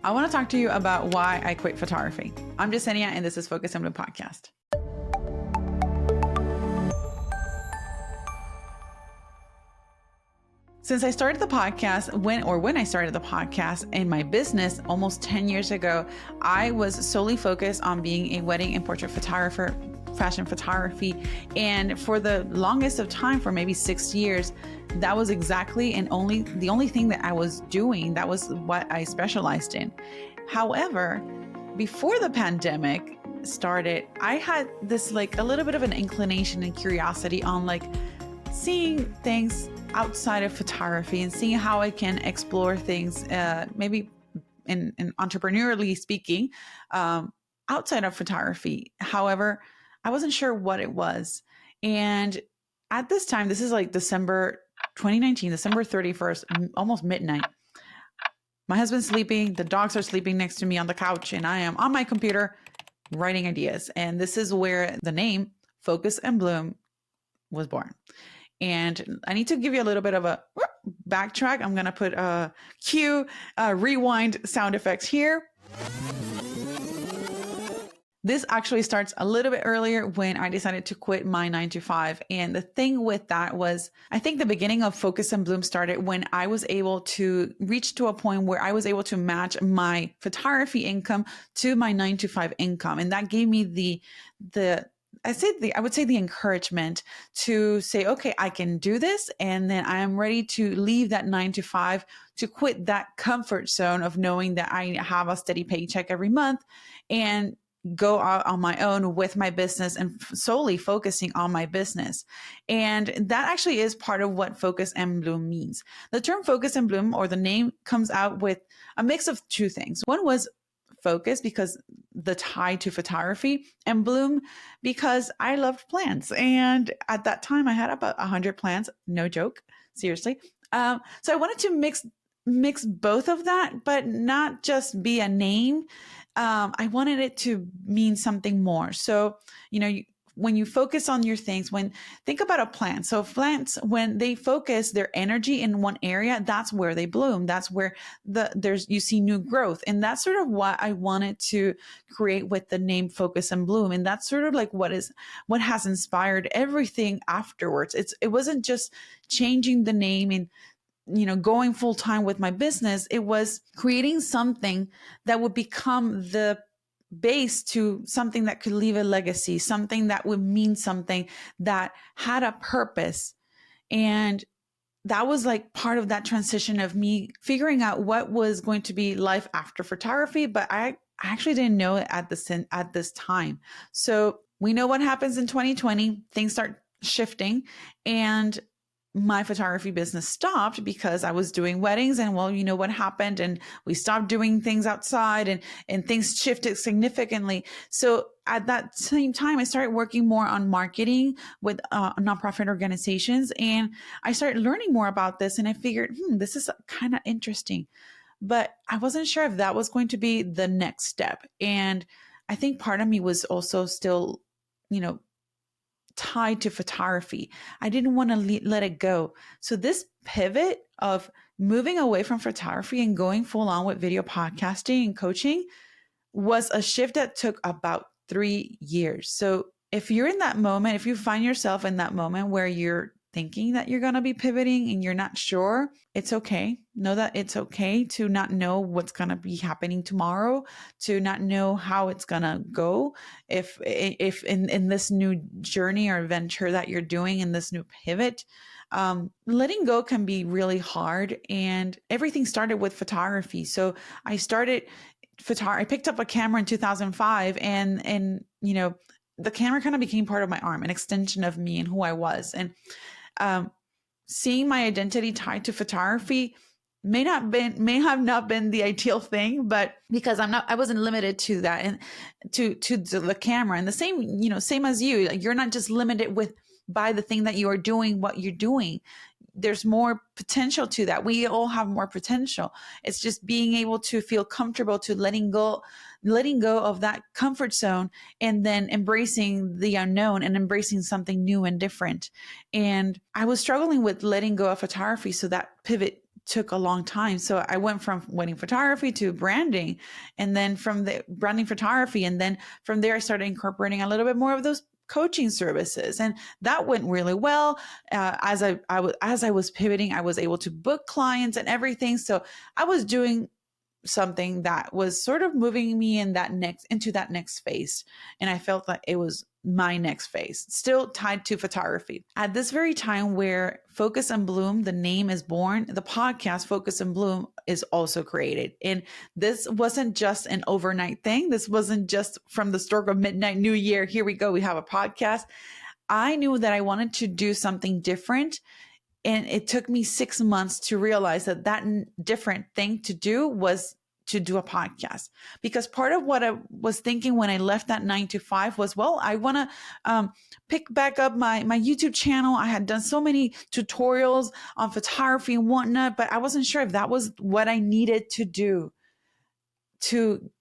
I want to talk to you about why I quit photography. I'm Yesenia, and this is Focus and Bloom Podcast. Since I started the podcast, when I started the podcast in my business almost 10 years ago, I was solely focused on being a wedding and portrait photographer, fashion photography. And for the longest of time, for maybe 6 years, that was exactly and the only thing that I was doing. That was what I specialized in. However, before the pandemic started, I had this a little bit of an inclination and curiosity on seeing things outside of photography and seeing how I can explore things, maybe in entrepreneurially speaking, outside of photography. However, I wasn't sure what it was. And at this time, this is December 2019, December 31st, almost midnight. My husband's sleeping. The dogs are sleeping next to me on the couch, and I am on my computer writing ideas. And this is where the name Focus and Bloom was born. And I need to give you a little bit of a backtrack. I'm going to put a cue, rewind sound effects here. This actually starts a little bit earlier when I decided to quit my 9-to-5. And the thing with that was, I think the beginning of Focus and Bloom started when I was able to reach to a point where I was able to match my photography income to my 9-to-5 income. And that gave me I would say the encouragement to say, okay, I can do this. And then I am ready to leave that 9-to-5 to quit that comfort zone of knowing that I have a steady paycheck every month and go out on my own with my business and solely focusing on my business. And that actually is part of what Focus and Bloom means. The term Focus and Bloom, or the name, comes out with a mix of two things. One was focus because the tie to photography, and bloom because I loved plants. And at that time I had about 100 plants. No joke. Seriously. So I wanted to mix both of that, but not just be a name. I wanted it to mean something more. So, when you focus on your things, think about a plant. So plants, when they focus their energy in one area, that's where they bloom. That's where you see new growth. And that's sort of what I wanted to create with the name Focus and Bloom. And that's sort of what has inspired everything afterwards. It wasn't just changing the name and going full time with my business. It was creating something that would become the base to something that could leave a legacy, something that would mean something, that had a purpose. And that was part of that transition of me figuring out what was going to be life after photography. But I actually didn't know it at this time. So we know what happens in 2020, things start shifting, and my photography business stopped because I was doing weddings, and what happened, and we stopped doing things outside, and things shifted significantly. So at that same time, I started working more on marketing with nonprofit organizations, and I started learning more about this, and I figured, this is kind of interesting, but I wasn't sure if that was going to be the next step. And I think part of me was also still, tied to photography. I didn't want to let it go. So this pivot of moving away from photography and going full on with video podcasting and coaching was a shift that took about 3 years. So if you're in that moment, if you find yourself in that moment where you're thinking that you're going to be pivoting and you're not sure, it's okay. Know that it's okay to not know what's going to be happening tomorrow, to not know how it's going to go. If in this new journey or venture that you're doing, in this new pivot, letting go can be really hard. And everything started with photography. So I picked up a camera in 2005, and the camera kind of became part of my arm, an extension of me and who I was. And seeing my identity tied to photography may have not been the ideal thing, but because I wasn't limited to that and to the camera. And the same as you're not just limited by the thing that you are doing, what you're doing. There's more potential to that. We all have more potential. It's just being able to feel comfortable to letting go of that comfort zone, and then embracing the unknown and embracing something new and different. And I was struggling with letting go of photography. So that pivot took a long time. So I went from wedding photography to branding, and then from the branding photography. And then from there, I started incorporating a little bit more of those coaching services. And that went really well. As I was pivoting, I was able to book clients and everything. So I was doing something that was sort of moving me into that next phase. And I felt like it was my next phase, still tied to photography. At this very time where Focus and Bloom, the name is born, the podcast Focus and Bloom is also created. And this wasn't just an overnight thing. This wasn't just from the stroke of midnight, New Year, here we go, we have a podcast. I knew that I wanted to do something different. And it took me 6 months to realize that different thing to do was to do a podcast. Because part of what I was thinking when I left that 9 to 5 was, well, I want to pick back up my YouTube channel. I had done so many tutorials on photography and whatnot, but I wasn't sure if that was what I needed to do to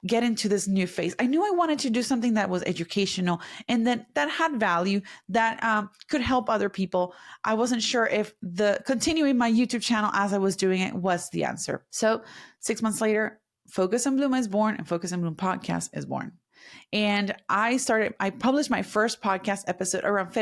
get into this new phase. I knew I wanted to do something that was educational and that had value, that could help other people. I wasn't sure if continuing my YouTube channel as I was doing it was the answer. So 6 months later, Focus and Bloom is born, and Focus and Bloom podcast is born. And I published my first podcast episode around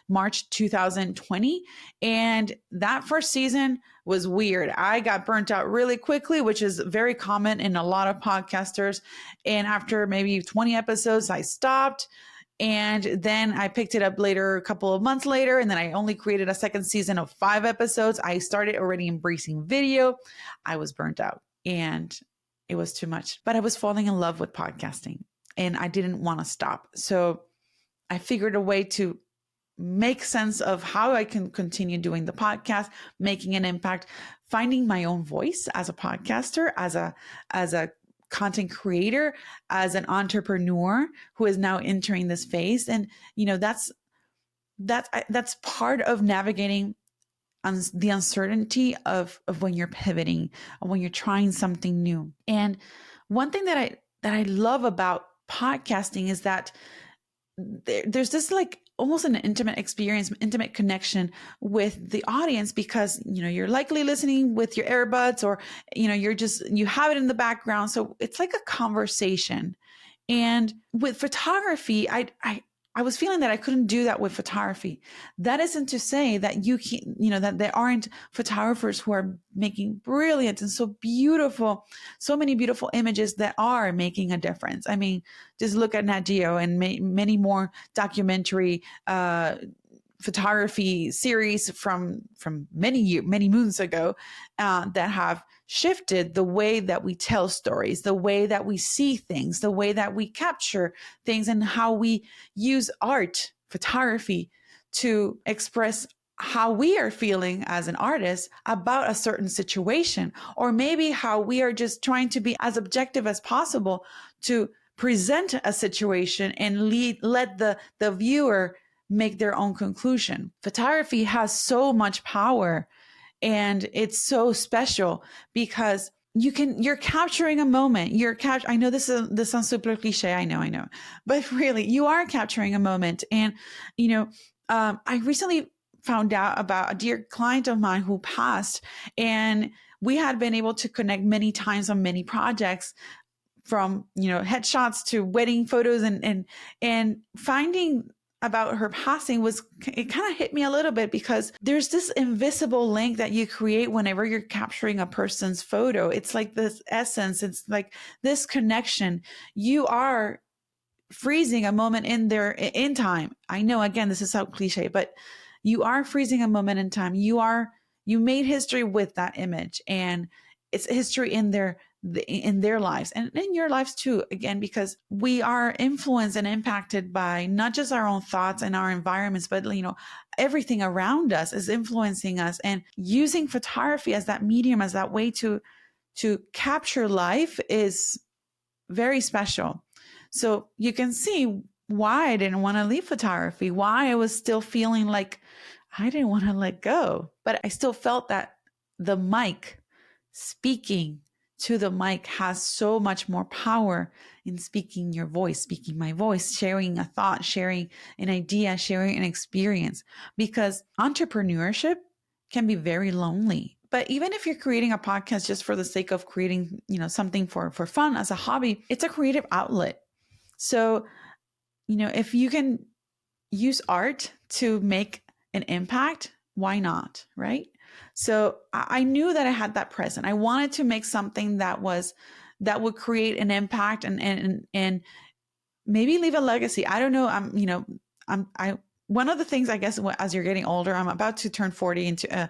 March 2020. And that first season was weird. I got burnt out really quickly, which is very common in a lot of podcasters. And after maybe 20 episodes, I stopped. And then I picked it up later, a couple of months later. And then I only created a second season of 5 episodes. I started already embracing video. I was burnt out and it was too much, but I was falling in love with podcasting. And I didn't want to stop. So I figured a way to make sense of how I can continue doing the podcast, making an impact, finding my own voice as a podcaster, as a content creator, as an entrepreneur who is now entering this phase. And, that's part of navigating the uncertainty of when you're pivoting, when you're trying something new. And one thing that I love about podcasting is that there's this like almost an intimate experience, intimate connection with the audience, because you're likely listening with your earbuds, or you have it in the background, so it's like a conversation. And with photography, I was feeling that I couldn't do that with photography. That isn't to say that that there aren't photographers who are making brilliant and so many beautiful images that are making a difference. I mean, just look at Nat Geo and many more documentary photography series from many moons ago that have shifted the way that we tell stories, the way that we see things, the way that we capture things, and how we use art, photography, to express how we are feeling as an artist about a certain situation, or maybe how we are just trying to be as objective as possible to present a situation and let the viewer make their own conclusion. Photography has so much power, and it's so special because you're capturing a moment. I know this sounds super cliche. I know, but really you are capturing a moment. And, I recently found out about a dear client of mine who passed, and we had been able to connect many times on many projects, from, headshots to wedding photos, and finding about her passing it kind of hit me a little bit, because there's this invisible link that you create whenever you're capturing a person's photo. It's like this essence. It's like this connection. You are freezing a moment in time. I know, again, this is so cliche, but you are freezing a moment in time. You made history with that image, and it's history in their lives and in your lives too, again, because we are influenced and impacted by not just our own thoughts and our environments, but everything around us is influencing us. And using photography as that medium, as that way to capture life, is very special. So you can see why I didn't want to leave photography, why I was still feeling like I didn't want to let go, but I still felt that the mic, speaking to the mic, has so much more power in speaking your voice, speaking my voice, sharing a thought, sharing an idea, sharing an experience. Because entrepreneurship can be very lonely. But even if you're creating a podcast just for the sake of creating, something for fun as a hobby, it's a creative outlet. So, if you can use art to make an impact, why not? Right. So I knew that I had that present. I wanted to make something that would create an impact and maybe leave a legacy. I don't know. I one of the things, I guess, as you're getting older, I'm about to turn 40 into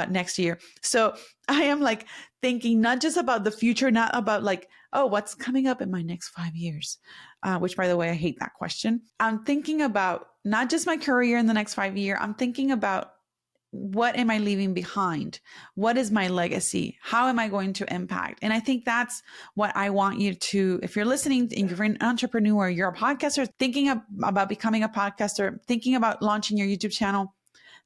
next year. So I am like thinking not just about the future, not about like, oh, what's coming up in my next 5 years, which, by the way, I hate that question. I'm thinking about not just my career in the next 5 years. I'm thinking about, what am I leaving behind? What is my legacy? How am I going to impact? And I think that's what I want you to, if you're listening, if you're an entrepreneur, you're a podcaster, thinking about becoming a podcaster, thinking about launching your YouTube channel,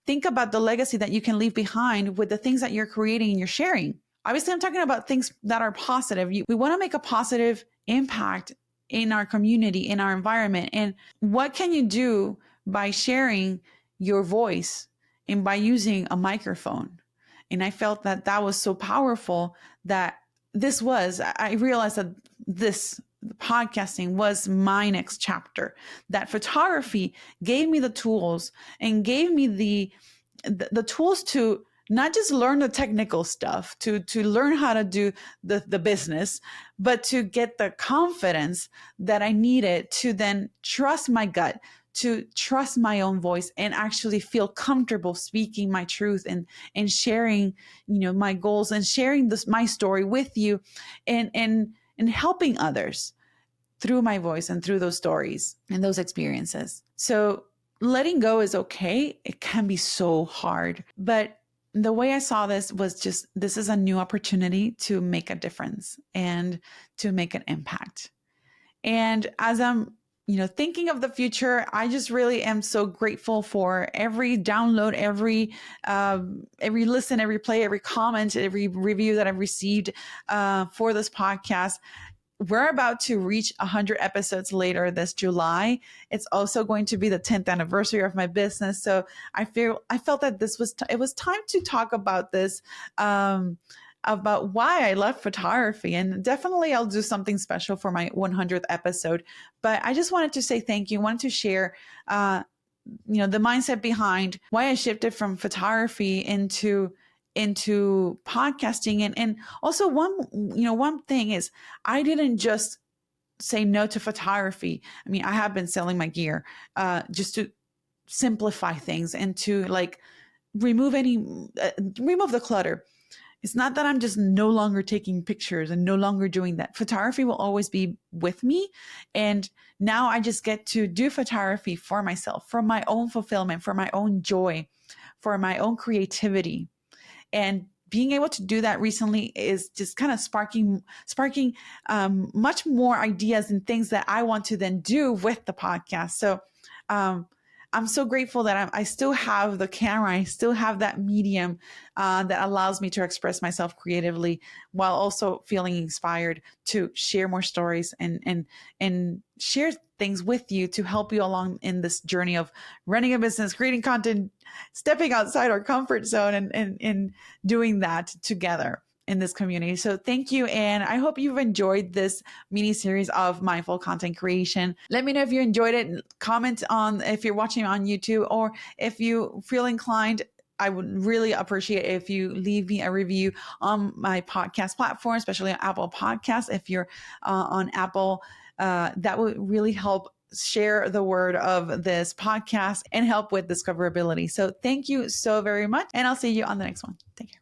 think about the legacy that you can leave behind with the things that you're creating and you're sharing. Obviously, I'm talking about things that are positive. We want to make a positive impact in our community, in our environment. And what can you do by sharing your voice and by using a microphone? And I felt that that was so powerful that I realized that this podcasting was my next chapter, that photography gave me the tools and gave me the tools to not just learn the technical stuff, to learn how to do the business, but to get the confidence that I needed to then trust my gut, to trust my own voice and actually feel comfortable speaking my truth and sharing, my goals and sharing my story with you and helping others through my voice and through those stories and those experiences. So letting go is okay. It can be so hard, but the way I saw this was just, this is a new opportunity to make a difference and to make an impact. And as I'm thinking of the future, I just really am so grateful for every download, every listen, every play, every comment, every review that I've received for this podcast. We're about to reach 100 episodes later this July. It's also going to be the 10th anniversary of my business. So I felt that it was time to talk about this, about why I left photography. And definitely I'll do something special for my 100th episode. But I just wanted to say thank you. I wanted to share, the mindset behind why I shifted from photography into podcasting. And also one thing is, I didn't just say no to photography. I mean, I have been selling my gear, just to simplify things and to like remove the clutter. It's not that I'm just no longer taking pictures and no longer doing that. Photography will always be with me. And now I just get to do photography for myself, for my own fulfillment, for my own joy, for my own creativity. And being able to do that recently is just kind of sparking much more ideas and things that I want to then do with the podcast. So I'm so grateful that I still have the camera. I still have that medium that allows me to express myself creatively while also feeling inspired to share more stories and share things with you to help you along in this journey of running a business, creating content, stepping outside our comfort zone and doing that together in this community. So thank you. And I hope you've enjoyed this mini series of mindful content creation. Let me know if you enjoyed it. Comment on if you're watching on YouTube, or if you feel inclined, I would really appreciate if you leave me a review on my podcast platform, especially on Apple Podcasts. If you're on Apple, that would really help share the word of this podcast and help with discoverability. So thank you so very much. And I'll see you on the next one. Take care.